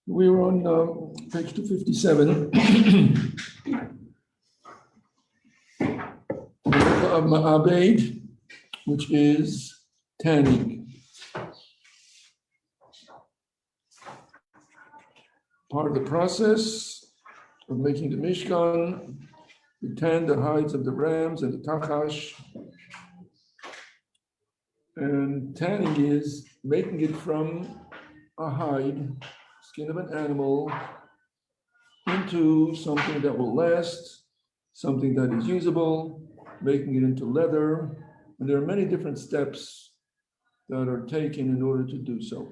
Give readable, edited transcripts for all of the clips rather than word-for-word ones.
We were on page 257. Of Ma'abed, which is tanning. Part of the process of making the Mishkan, we tan the hides of the rams and the tachash. And tanning is making it from a hide, skin of an animal, into something that will last, something that is usable, making it into leather. And there are many different steps that are taken in order to do so.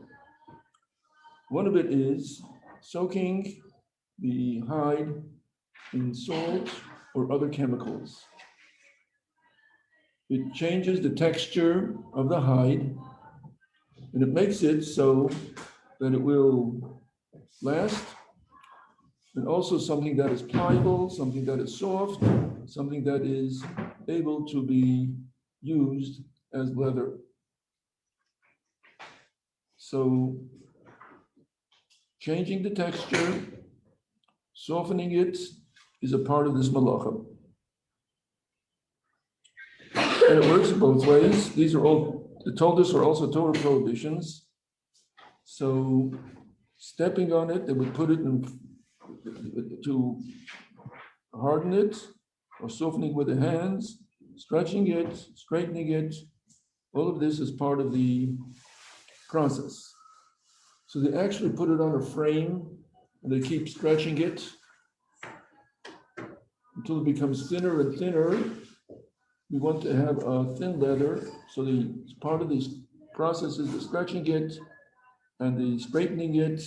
One of it is soaking the hide in salt or other chemicals. It changes the texture of the hide, and it makes it so that it will last, and also something that is pliable, something that is soft, something that is able to be used as leather. So changing the texture, softening it is a part of this malacha. And it works both ways. These are all, the Toldos are also Torah prohibitions. So stepping on it, they would put it in to harden it, or softening with the hands, stretching it, straightening it. All of this is part of the process. So they actually put it on a frame and they keep stretching it until it becomes thinner and thinner. We want to have a thin leather, so part of this process is the stretching it and the straightening it,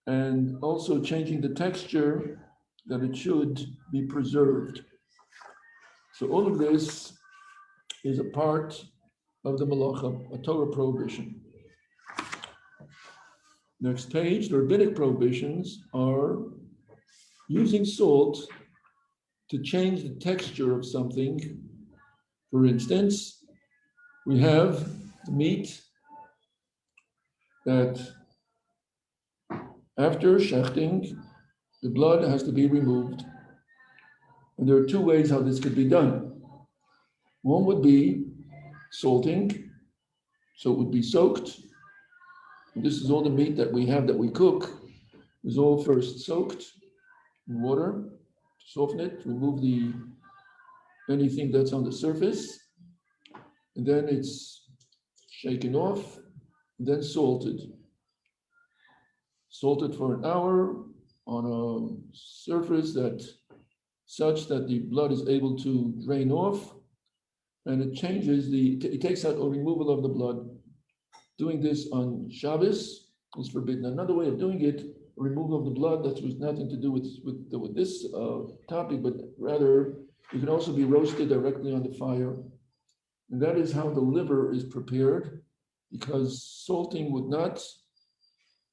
and also changing the texture that it should be preserved. So all of this is a part of the malacha, a Torah prohibition. Next page, the rabbinic prohibitions are using salt to change the texture of something. For instance, we have the meat that after shechting, the blood has to be removed. And there are two ways how this could be done. One would be salting, so it would be soaked. And this is all the meat that we have that we cook, is all first soaked in water to soften it, remove anything that's on the surface, and then it's shaken off, and then salted. Salted for an hour on a surface such that the blood is able to drain off, and it changes it takes out a removal of the blood. Doing this on Shabbos is forbidden. Another way of doing it, removal of the blood, that was nothing to do with this topic, but rather it can also be roasted directly on the fire. And that is how the liver is prepared, because salting would not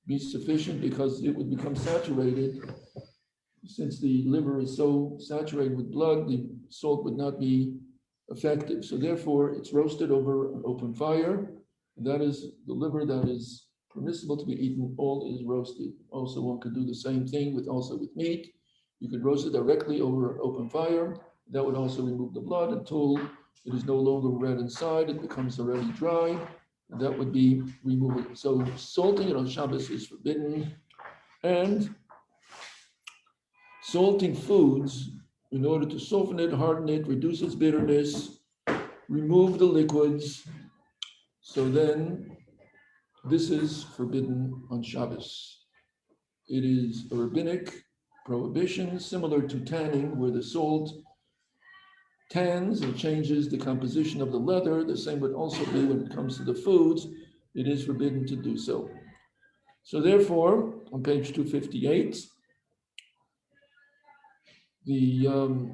be sufficient, because it would become saturated. Since the liver is so saturated with blood, the salt would not be effective. So therefore, it's roasted over an open fire. And that is the liver that is permissible to be eaten, all is roasted. Also, one could do the same thing with meat. You could roast it directly over an open fire. That would also remove the blood until it is no longer red inside, it becomes already dry. And that would be removable. So salting it on Shabbos is forbidden. And salting foods in order to soften it, harden it, reduce its bitterness, remove the liquids. So then this is forbidden on Shabbos. It is a rabbinic prohibition, similar to tanning, where the salt tans and changes the composition of the leather. The same would also be when it comes to the foods. It is forbidden to do so. So therefore, on page 258, the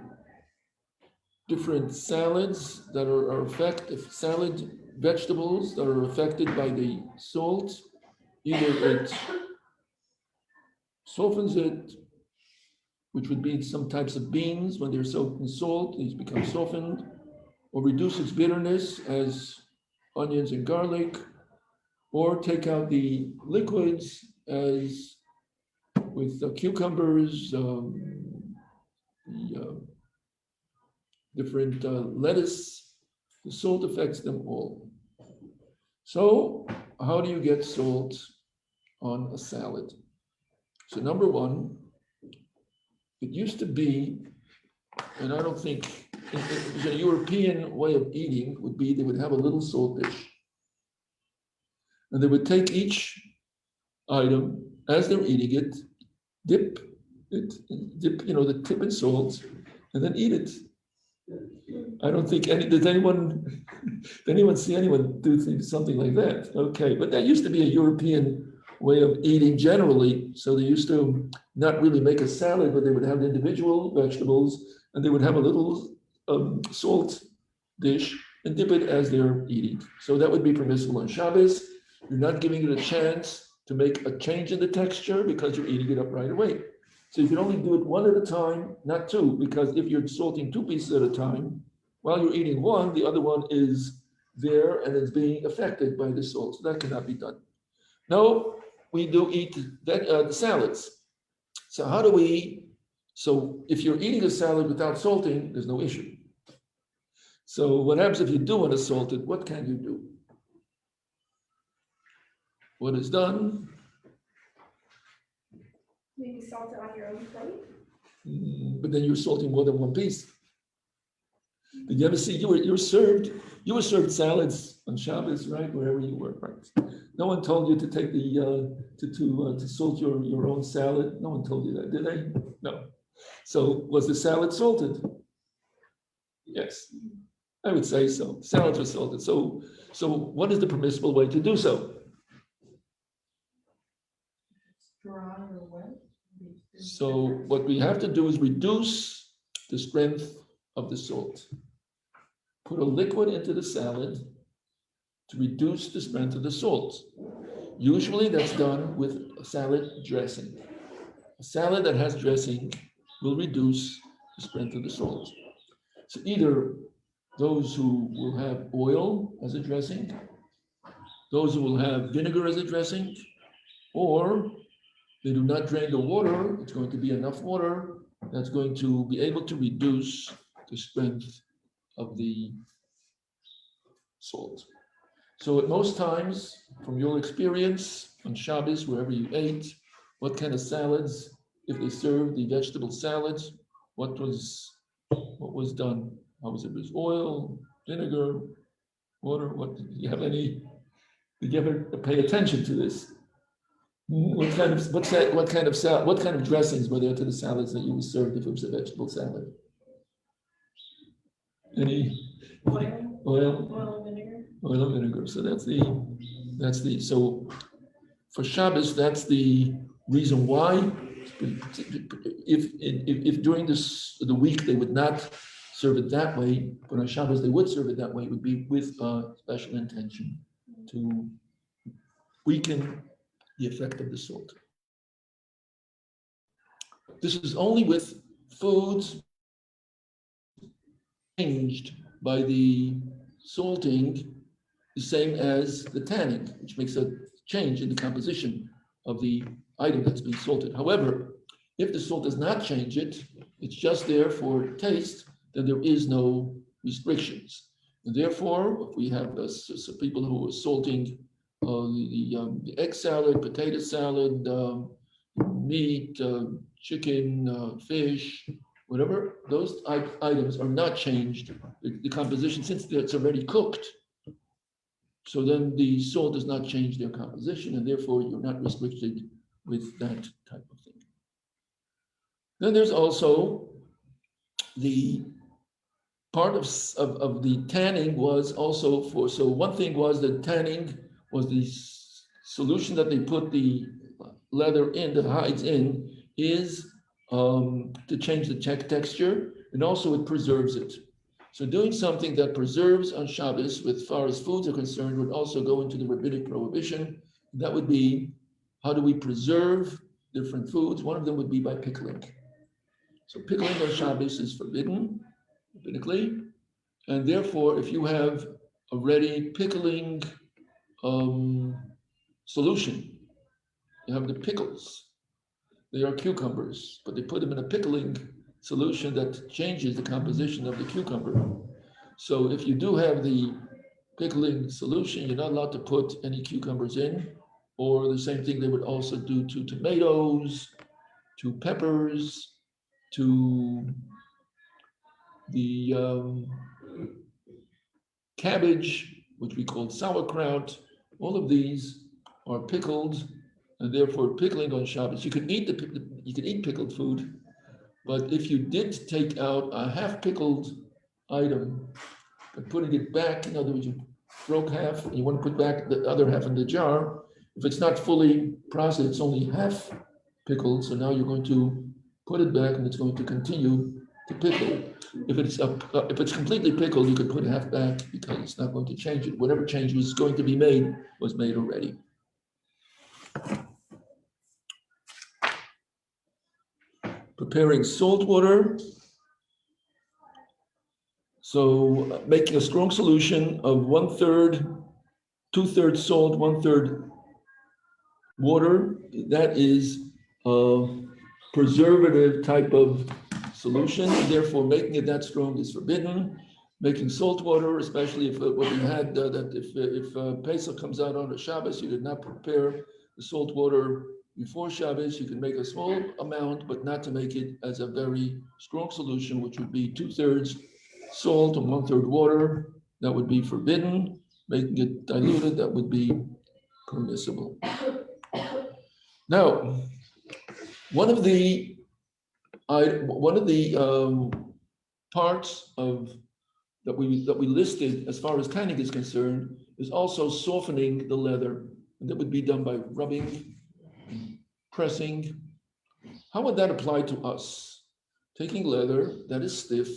different salads that are affected, vegetables that are affected by the salt, either it softens it, which would be some types of beans, when they're soaked in salt, these become softened, or reduces bitterness, as onions and garlic, or take out the liquids as with cucumbers, the different lettuce. The salt affects them all. So how do you get salt on a salad? So number one, it used to be, and I don't think, the European way of eating would be they would have a little salt dish. And they would take each item as they're eating it, dip the tip in salt, and then eat it. I don't think did anyone see anyone do something like that? Okay, but that used to be a European way of eating generally. So they used to not really make a salad, but they would have individual vegetables, and they would have a little salt dish and dip it as they're eating. So that would be permissible on Shabbos. You're not giving it a chance to make a change in the texture because you're eating it up right away. So you can only do it one at a time, not two, because if you're salting two pieces at a time, while you're eating one, the other one is there and it's being affected by the salt. So that cannot be done. No, we do eat the salads. So so if you're eating a salad without salting, there's no issue. So what happens if you do want to salt it? What can you do? What is done? Maybe salt it on your own plate. But then you're salting more than one piece. Did you ever see you were served salads on Shabbos, right? Wherever you were, right? No one told you to take to salt your own salad. No one told you that, did they? No. So was the salad salted? Yes, I would say so. Salads were salted. So what is the permissible way to do so? Dry or wet? So what we have to do is reduce the strength of the salt. Put a liquid into the salad to reduce the strength of the salt. Usually that's done with a salad dressing. A salad that has dressing will reduce the strength of the salt. So either those who will have oil as a dressing, those who will have vinegar as a dressing, or they do not drain the water, it's going to be enough water that's going to be able to reduce the strength of the salt. So at most times, from your experience on Shabbos, wherever you ate, what kind of salads, if they served the vegetable salads, what was done? How was it? Was oil, vinegar, water? Did you ever pay attention to this? What kind of dressings were there to the salads that you were served if it was a vegetable salad? Any Oil and vinegar. oil and vinegar. So so for Shabbos, that's the reason why. If during the week they would not serve it that way, but on Shabbos they would serve it that way, it would be with a special intention to weaken the effect of the salt. This is only with foods changed by the salting, the same as the tanning, which makes a change in the composition of the item that's being salted. However, if the salt does not change it, it's just there for taste, then there is no restrictions. And therefore, if we have some people who are salting the egg salad, potato salad, meat, chicken, fish, whatever, those items are not changed. The composition, since it's already cooked, so then the salt does not change their composition, and therefore you're not restricted with that type of thing. Then there's also the part of the tanning was also so one thing was that tanning was the solution that they put the leather in, the hides in, is to change the texture, and also it preserves it. So doing something that preserves on Shabbos, with far as foods are concerned, would also go into the rabbinic prohibition. That would be, how do we preserve different foods? One of them would be by pickling. So pickling on Shabbos is forbidden rabbinically, and therefore, if you have already pickling solution. You have the pickles. They are cucumbers, but they put them in a pickling solution that changes the composition of the cucumber. So if you do have the pickling solution, you're not allowed to put any cucumbers in, or the same thing they would also do to tomatoes, to peppers, to the cabbage, which we call sauerkraut. All of these are pickled, and therefore pickling on Shabbos. You can eat you can eat pickled food, but if you did take out a half pickled item and putting it back, in other words, you broke half and you want to put back the other half in the jar. If it's not fully processed, it's only half pickled. So now you're going to put it back and it's going to continue to pickle. If it's completely pickled, you could put half back because it's not going to change it. Whatever change was going to be made was made already. Preparing salt water. So making a strong solution of 1/3, 2/3 salt, 1/3 water. That is a preservative type of solution. Therefore, making it that strong is forbidden. Making salt water, especially if what we had, that if Pesach comes out on a Shabbos, you did not prepare the salt water before Shabbos, you can make a small amount, but not to make it as a very strong solution, which would be 2/3 salt and 1/3 water. That would be forbidden. Making it diluted, that would be permissible. Now, one of the parts of that we listed as far as tanning is concerned is also softening the leather, and that would be done by rubbing, pressing. How would that apply to us? Taking leather that is stiff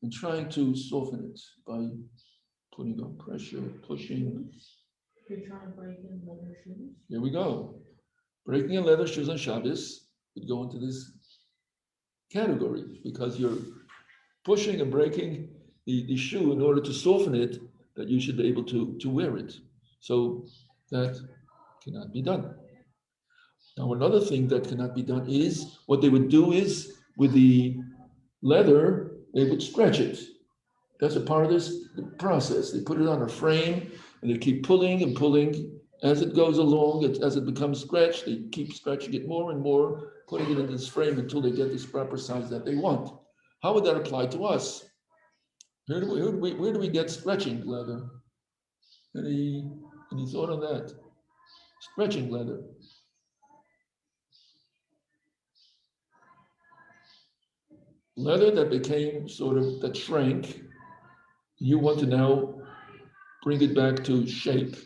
and trying to soften it by putting on pressure, pushing. You're trying to break in leather shoes? Here we go. Breaking in leather shoes on Shabbos would go into this category because you're pushing and breaking the shoe in order to soften it, that you should be able to wear it. So that cannot be done. Now, another thing that cannot be done is what they would do is with the leather, they would stretch it. That's a part of this process. They put it on a frame and they keep pulling and pulling. As it goes along, as it becomes stretched, they keep stretching it more and more, putting it in this frame until they get this proper size that they want. How would that apply to us? Where do we get stretching leather? Any thought on that? Stretching leather. Leather that became that shrank, you want to now bring it back to shape.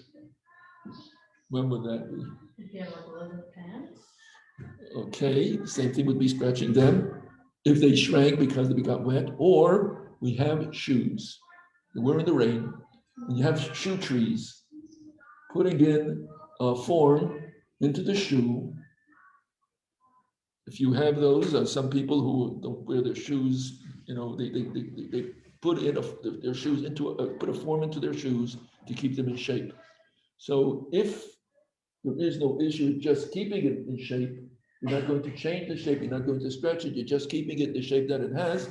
When would that be? If you have like leather pants? Okay, the same thing would be stretching them. If they shrank because they got wet, or we have shoes. We're in the rain, and you have shoe trees. Putting in a form into the shoe. If you have those, some people who don't wear their shoes, they put in their shoes put a form into their shoes to keep them in shape. So if there is no issue just keeping it in shape, you're not going to change the shape, you're not going to stretch it, you're just keeping it the shape that it has.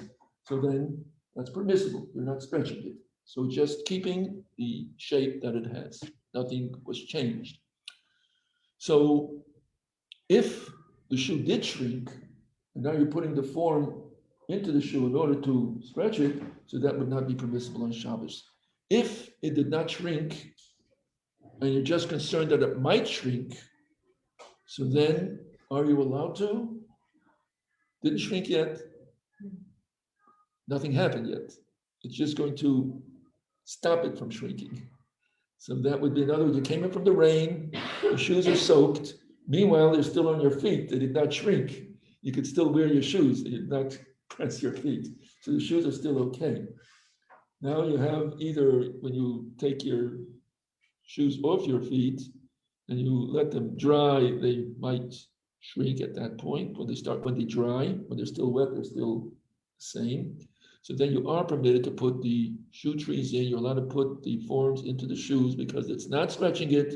So then that's permissible. You're not stretching it. So just keeping the shape that it has. Nothing was changed. So if the shoe did shrink, and now you're putting the form into the shoe in order to stretch it, so that would not be permissible on Shabbos. If it did not shrink, and you're just concerned that it might shrink, so then are you allowed to? Didn't shrink yet. Nothing happened yet. It's just going to stop it from shrinking. So that would be, in other words, you came in from the rain, the shoes are soaked. Meanwhile, they're still on your feet. They did not shrink. You could still wear your shoes. They did not press your feet. So the shoes are still okay. Now you have either when you take your shoes off your feet and you let them dry, they might shrink at that point. When they dry, when they're still wet, they're still the same. So then you are permitted to put the shoe trees in. You're allowed to put the forms into the shoes because it's not stretching it.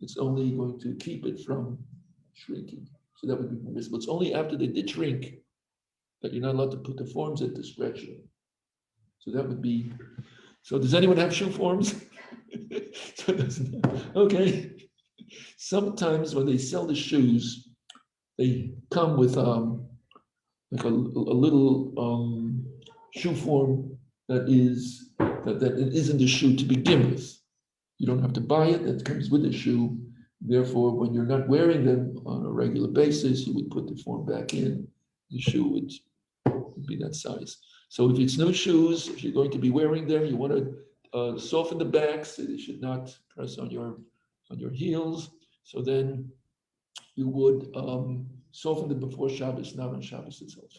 it's only going to keep it from shrinking. So that would be permissible. It's only after they did shrink that you're not allowed to put the forms in to stretch them. So that would be, so does anyone have shoe forms? So it doesn't, okay. Sometimes when they sell the shoes, they come with like a little shoe form that it isn't a shoe to begin with. You don't have to buy it, that comes with the shoe. Therefore, when you're not wearing them on a regular basis, you would put the form back in. The shoe would be that size. So if it's new shoes, if you're going to be wearing them, you want to soften the back so they should not press on your heels. So then you would soften them before Shabbos, not on Shabbos itself.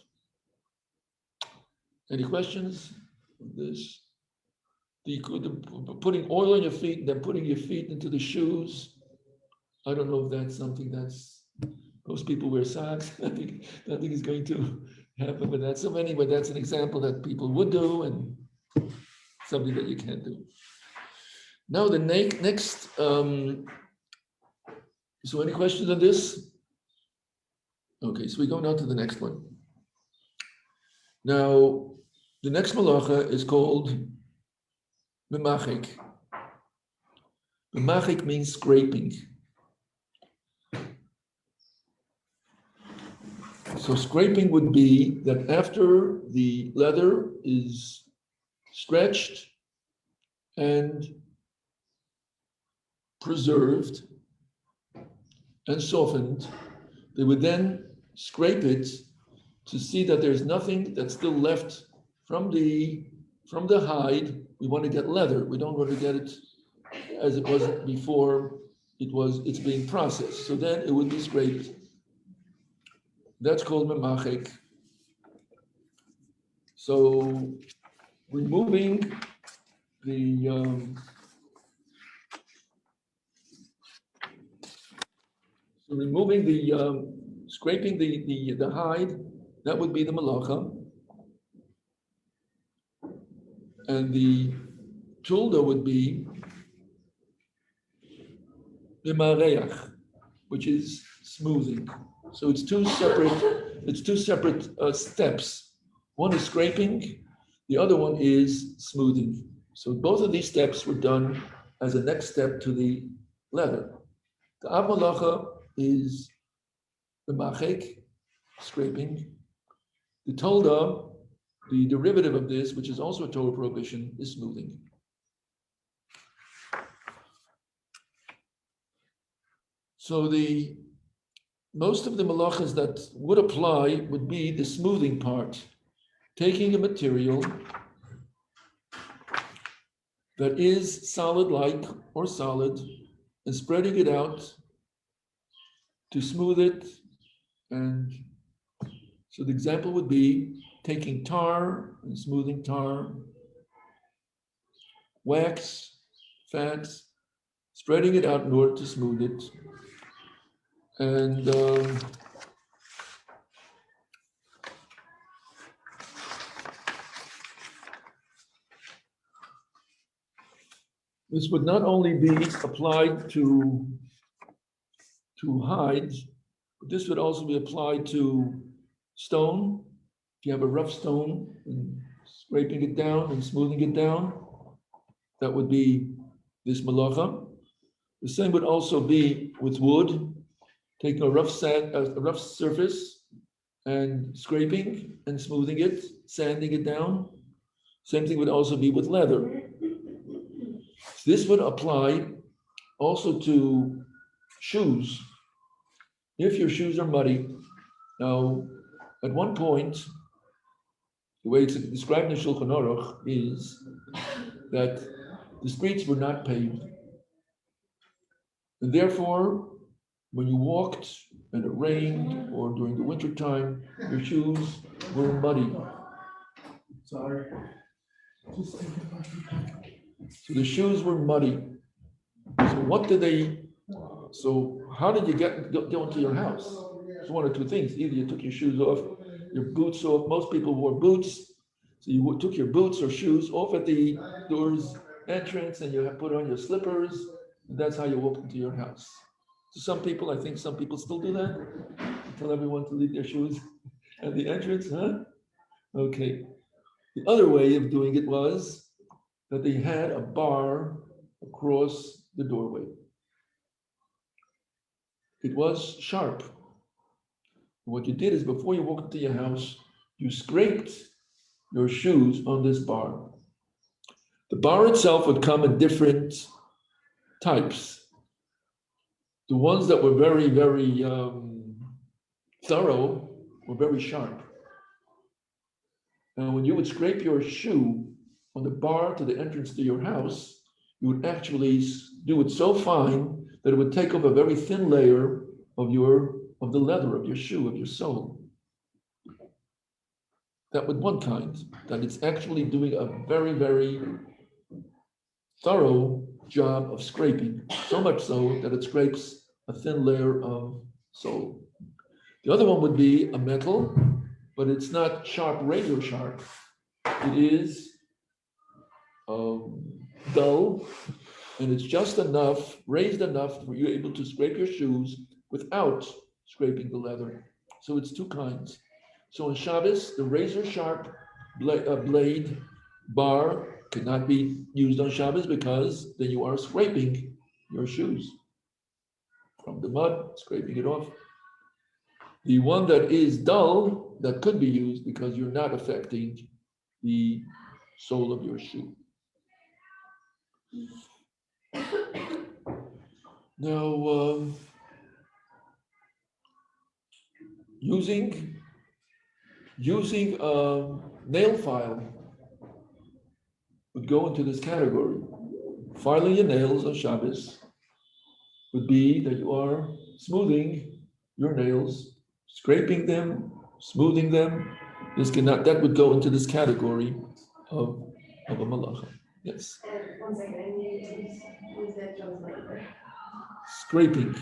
Any questions on this? Putting oil on your feet and then putting your feet into the shoes. I don't know if that's something that's, most people wear socks. I think is going to happen with that. So anyway, that's an example that people would do and something that you can't do. Now the next, so any questions on this? Okay, so we go now to the next one. Now, the next malacha is called memachik. Memachik means scraping. So scraping would be that after the leather is stretched and preserved and softened, they would then scrape it to see that there's nothing that's still left from the hide. We want to get leather. We don't want to get it as it was before it's being processed. So then it would be scraped. That's called memachik. So removing the scraping the hide, that would be the malacha. And the tulda would be mimareach, which is smoothing. So it's two separate steps. One is scraping, the other one is smoothing. So both of these steps were done as a next step to the leather. The av malacha is the machek, scraping. The tolda, the derivative of this, which is also a Torah prohibition, is smoothing. So most of the malachas that would apply would be the smoothing part, taking a material that is solid-like or solid and spreading it out to smooth it. And so the example would be taking tar and smoothing tar, wax, fats, spreading it out in order to smooth it. And this would not only be applied to hides, but this would also be applied to stone. If you have a rough stone, and scraping it down and smoothing it down, that would be this malacha. The same would also be with wood, taking a rough surface and scraping and smoothing it, sanding it down. Same thing would also be with leather. So this would apply also to shoes. If your shoes are muddy, now at one point, the way it's described in Shulchan Aruch is that the streets were not paved. And therefore, when you walked and it rained or during the winter time, your shoes were muddy. Sorry. So the shoes were muddy. So how did you go into your house? It's one or two things. Either you took your shoes off, your boots off. Most people wore boots. So you took your boots or shoes off at the door's entrance and you have put on your slippers And that's how you walk into your house. To some people, I think some people still do that. Tell everyone to leave their shoes at the entrance, huh? Okay. The other way of doing it was that they had a bar across the doorway. It was sharp. What you did is before you walked into your house, you scraped your shoes on this bar. The bar itself would come in different types. The ones that were very, very thorough were very sharp. And when you would scrape your shoe on the bar to the entrance to your house, you would actually do it so fine that it would take off a very thin layer of the leather of your shoe, of your sole. That would one kind, that it's actually doing a very, very thorough job of scraping, so much so that it scrapes a thin layer of sole. The other one would be a metal, but it's not sharp, razor sharp. It is dull, and it's just enough, raised enough for you able to scrape your shoes without scraping the leather. So it's two kinds. So on Shabbos, the razor sharp blade bar cannot be used on Shabbos because then you are scraping your shoes from the mud, scraping it off. The one that is dull, that could be used because you're not affecting the sole of your shoe. Now, using a nail file would go into this category. Filing your nails on Shabbos would be that you are smoothing your nails, scraping them, smoothing them. That would go into this category of a malacha. Yes. And 1 second, I need to use that translator. Scraping.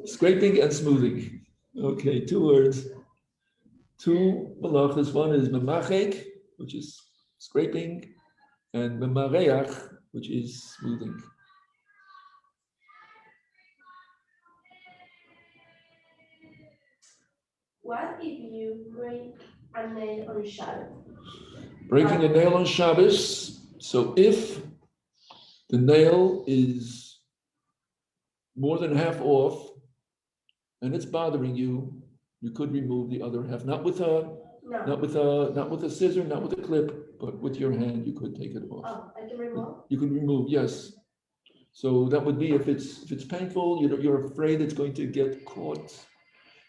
Scraping and smoothing. Okay, two words. Two malachas. One is memachek, which is scraping, and memareach, which is smoothing. What if you break a nail on Shabbos? Breaking a nail on Shabbos. So if the nail is more than half off and it's bothering you, you could remove the other half. Not with a scissor, not with a clip, but with your hand, you could take it off. Oh, I can remove? You could remove, yes. So that would be if it's painful, you're afraid it's going to get caught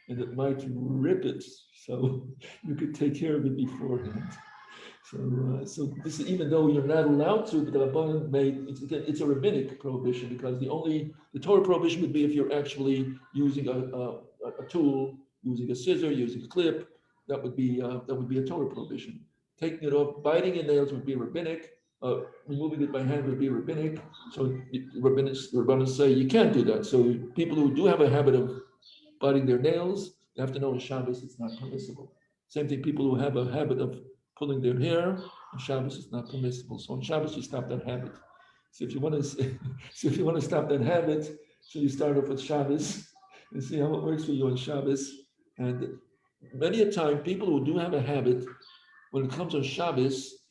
and it might rip it. So you could take care of it beforehand. So this is, even though you're not allowed to, but the Rabbanan made it's a rabbinic prohibition because the Torah prohibition would be if you're actually using a tool, using a scissor, using a clip. That would be a Torah prohibition. Taking it off, biting your nails would be rabbinic. Removing it by hand would be rabbinic. So the rabbinics say you can't do that. So people who do have a habit of biting their nails, you have to know on Shabbos it's not permissible. Same thing, people who have a habit of pulling their hair on Shabbos is not permissible. So on Shabbos you stop that habit. So if you want to stop that habit, so you start off with Shabbos and see how it works for you on Shabbos. And many a time, people who do have a habit, when it comes on Shabbos,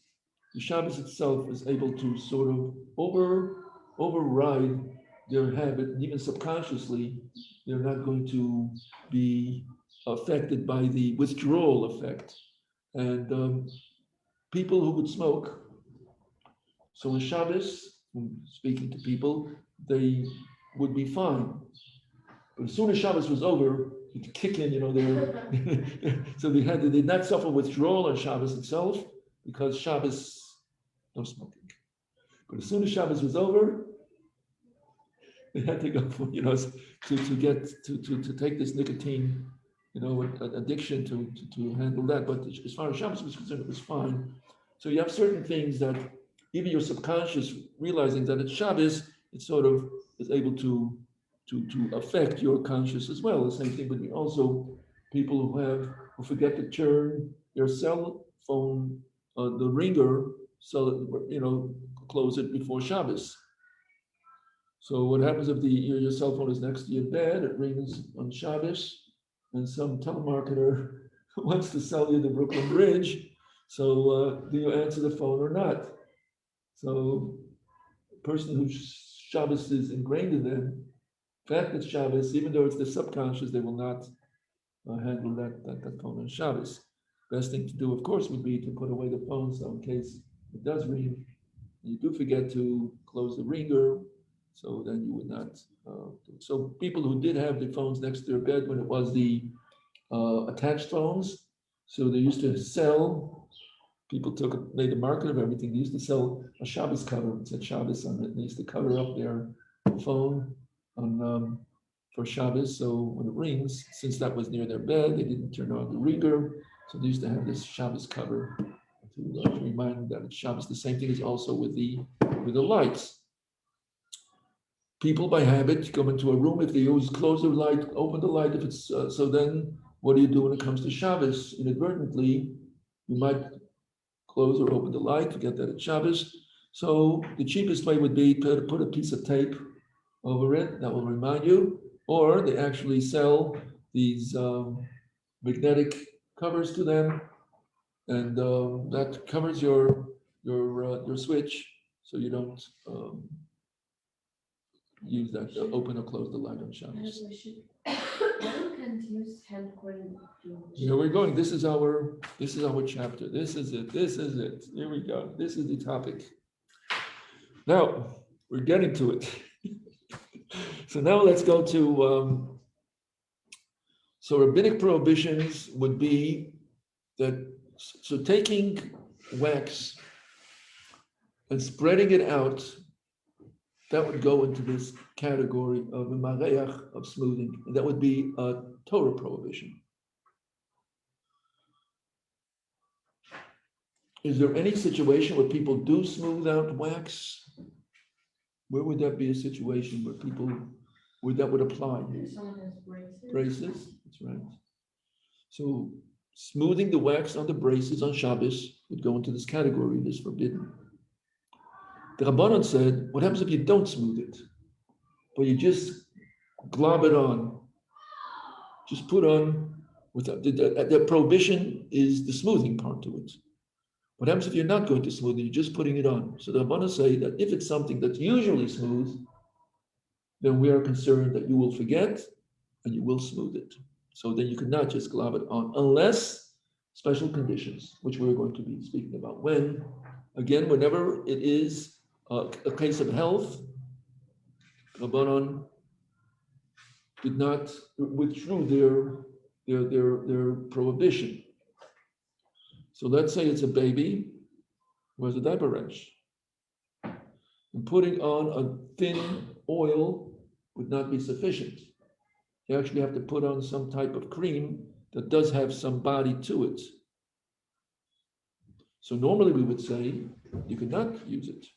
the Shabbos itself is able to sort of override their habit, and even subconsciously, they're not going to be affected by the withdrawal effect. And people who would smoke, so on Shabbos, speaking to people, they would be fine. But as soon as Shabbos was over, it kick in, so they did not suffer withdrawal on Shabbos itself, because Shabbos, no smoking. But as soon as Shabbos was over, they had to go for, to take this nicotine, addiction to handle that. But as far as Shabbos was concerned, it was fine. So you have certain things that even your subconscious realizing that it's Shabbos, it sort of is able to affect your conscious as well. The same thing would be also people who forget to turn their cell phone, the ringer, so close it before Shabbos. So what happens if your cell phone is next to your bed, it rings on Shabbos, and some telemarketer wants to sell you the Brooklyn Bridge, so do you answer the phone or not? So the person whose Shabbos is ingrained in them, fact that Shabbos, even though it's the subconscious, they will not handle that phone on Shabbos. Best thing to do, of course, would be to put away the phone, so in case it does ring, you do forget to close the ringer, so then you would not. So people who did have the phones next to their bed when it was the attached phones, so they used to sell. People made a market of everything. They used to sell a Shabbos cover. It said Shabbos on it. They used to cover up their phone on for Shabbos. So when it rings, since that was near their bed, they didn't turn on the ringer. So they used to have this Shabbos cover to remind them that it's Shabbos. The same thing is also with the lights. People by habit come into a room. If they always close the light, open the light. If it's so, then what do you do when it comes to Shabbos? Inadvertently, you might close or open the light, forget that it's Shabbos. So the cheapest way would be to put a piece of tape over it that will remind you, or they actually sell these magnetic covers to them, and that covers your switch, so you don't use that to open or close the light on Shabbos. One can use hand cream. Here we're going. This is our chapter. This is it. This is it. Here we go. This is the topic. Now we're getting to it. So now let's go to so rabbinic prohibitions would be that, so taking wax and spreading it out, that would go into this category of a mareach, of smoothing, and that would be a Torah prohibition. Is there any situation where people do smooth out wax? Where would that be a situation where that would apply? If someone has braces. Braces, that's right. So smoothing the wax on the braces on Shabbos would go into this category, it is forbidden. The Rabbanan said, what happens if you don't smooth it, but you just glob it on? Just put on, the prohibition is the smoothing part to it. What happens if you're not going to smooth it, you're just putting it on? So the Rabbanan say that if it's something that's usually smooth, then we are concerned that you will forget and you will smooth it. So then you cannot just glob it on, unless special conditions, which we're going to be speaking about. Whenever it is a case of health, Rabbanan did not withdrew their prohibition. So let's say it's a baby who has a diaper rash, and putting on a thin oil would not be sufficient. You actually have to put on some type of cream that does have some body to it. So normally we would say you could not use it.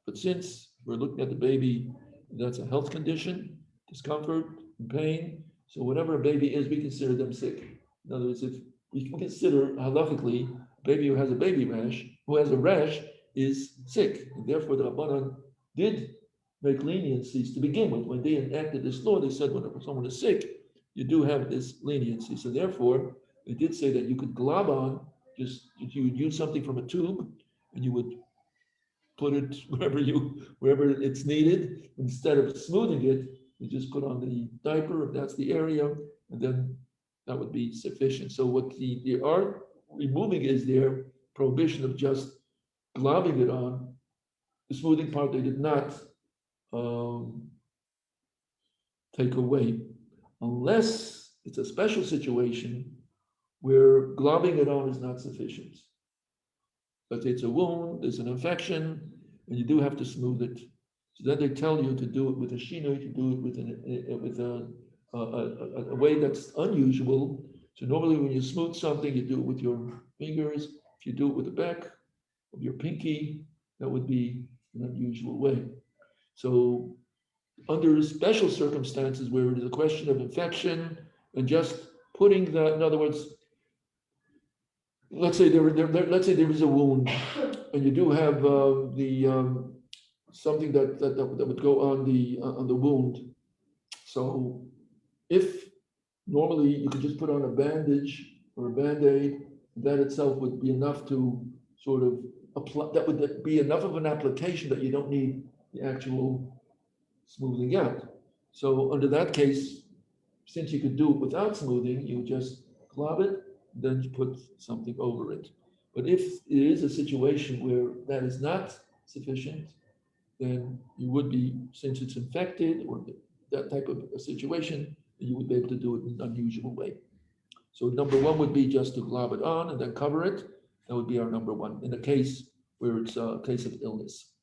But since we're looking at the baby, that's a health condition, discomfort, pain. So whatever a baby is, we consider them sick. In other words, if we can consider halachically, a baby who has a baby rash, who has a rash, is sick. And therefore the Rabbanan did make leniencies to begin with. When they enacted this law, they said when someone is sick, you do have this leniency. So therefore, they did say that you could glob on, you would use something from a tube, and you would put it wherever it's needed. Instead of smoothing it, you just put on the diaper, if that's the area, and then that would be sufficient. So what they are removing is their prohibition of just globbing it on. The smoothing part they did not take away, unless it's a special situation where globbing it on is not sufficient. But it's a wound, there's an infection, and you do have to smooth it. So then they tell you to do it with a shinoi, to do it with a way that's unusual. So normally when you smooth something, you do it with your fingers. If you do it with the back of your pinky, that would be an unusual way. So under special circumstances where it is a question of infection and just putting that, in other words, let's say there is a wound, and you do have something that would go on the wound. So if normally you could just put on a bandage or a Band-Aid, that itself would be enough to sort of apply, that would be enough of an application that you don't need the actual smoothing out. So under that case, since you could do it without smoothing, you just glob it, then you put something over it. But if it is a situation where that is not sufficient, then you would be, since it's infected or that type of a situation, you would be able to do it in an unusual way. So number one would be just to glob it on and then cover it. That would be our number one in a case where it's a case of illness.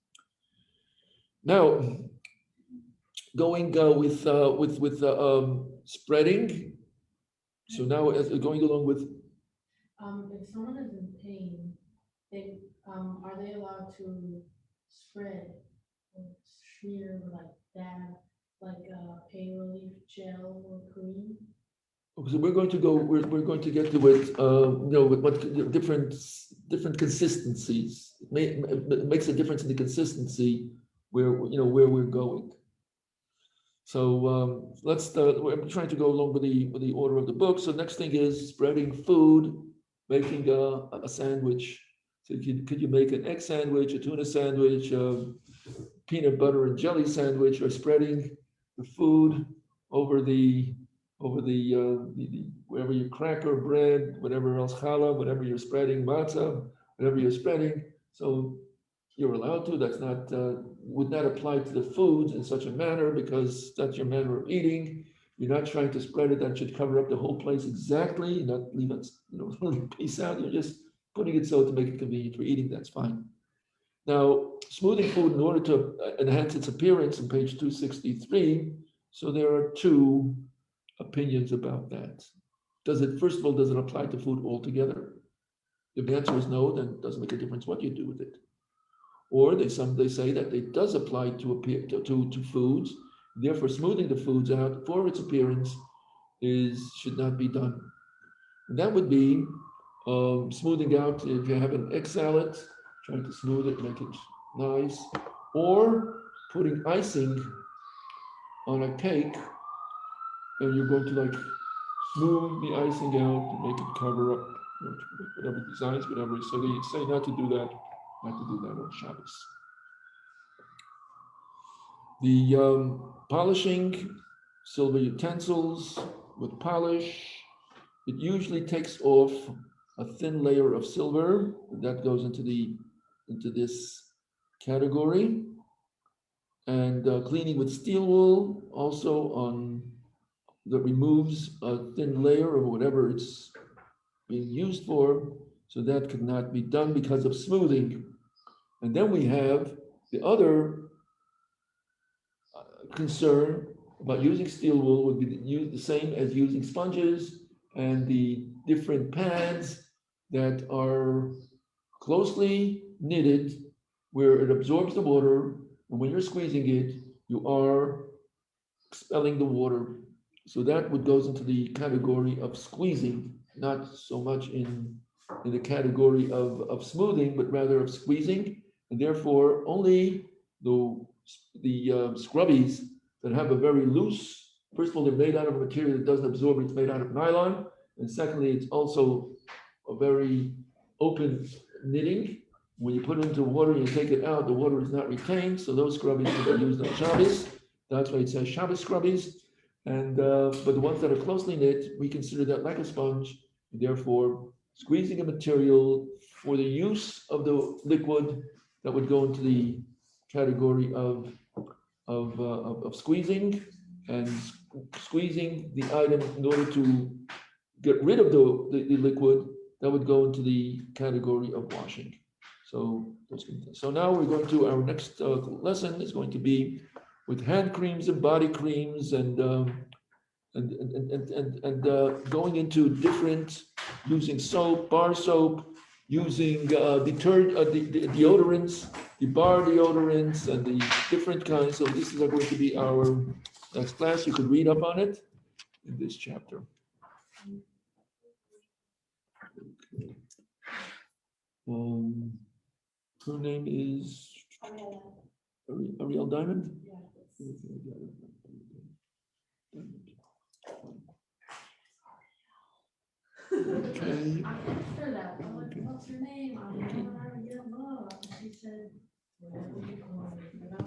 Now, going with spreading. So now, as going along with, If someone is in pain, they, are they allowed to spread or smear like dab, like pain relief gel or cream? so we're going to go, we're going to get to it, with what different consistencies. It makes a difference in the consistency where we're going. So let's start. I'm trying to go along with the order of the book. So next thing is spreading food, making a sandwich. So could you make an egg sandwich, a tuna sandwich, a peanut butter and jelly sandwich, or spreading the food over the wherever you cracker bread, whatever else challah, whatever you're spreading, matzah, whatever you're spreading. So you're allowed to. That's not would not apply to the foods in such a manner because that's your manner of eating. You're not trying to spread it. That should cover up the whole place exactly. Not leave it, a little piece out. You're just putting it so to make it convenient for eating. That's fine. Now, smoothing food in order to enhance its appearance on page 263. So there are two opinions about that. First of all, does it apply to food altogether? If the answer is no, then it doesn't make a difference what you do with it. Or they say that it does apply to foods. Therefore, smoothing the foods out for its appearance should not be done. And that would be smoothing out if you have an egg salad, trying to smooth it, make it nice, or putting icing on a cake, and you're going to like smooth the icing out to make it cover up whatever designs, whatever. So they say not to do that on Shabbos. The polishing silver utensils with polish, it usually takes off a thin layer of silver that goes into this category. And cleaning with steel wool also that removes a thin layer or whatever it's being used for. So that could not be done because of smoothing. And then we have the other concern about using steel wool would be the same as using sponges and the different pads that are closely knitted where it absorbs the water, and when you're squeezing it, you are expelling the water. So that would goes into the category of squeezing, not so much in the category of smoothing, but rather of squeezing, and therefore only the scrubbies that have a very loose, first of all, they're made out of a material that doesn't absorb, it's made out of nylon. And secondly, it's also a very open knitting. When you put it into water and you take it out, the water is not retained. So those scrubbies can be used on Shabbos. That's why it says Shabbos scrubbies. And but the ones that are closely knit, we consider that like a sponge. Therefore, squeezing a material for the use of the liquid that would go into the category of squeezing, and squeezing the item in order to get rid of the liquid that would go into the category of washing. So now we're going to our next lesson is going to be with hand creams and body creams and going into different, using soap, bar soap, using deodorants, the bar deodorants, and the different kinds. So this is going to be our next class. You could read up on it in this chapter. Okay. Her name is A real diamond? Yeah. Okay. I asked her that. I'm like, Okay. what's her name? I don't know how to get love. And she said, whatever you call it. And I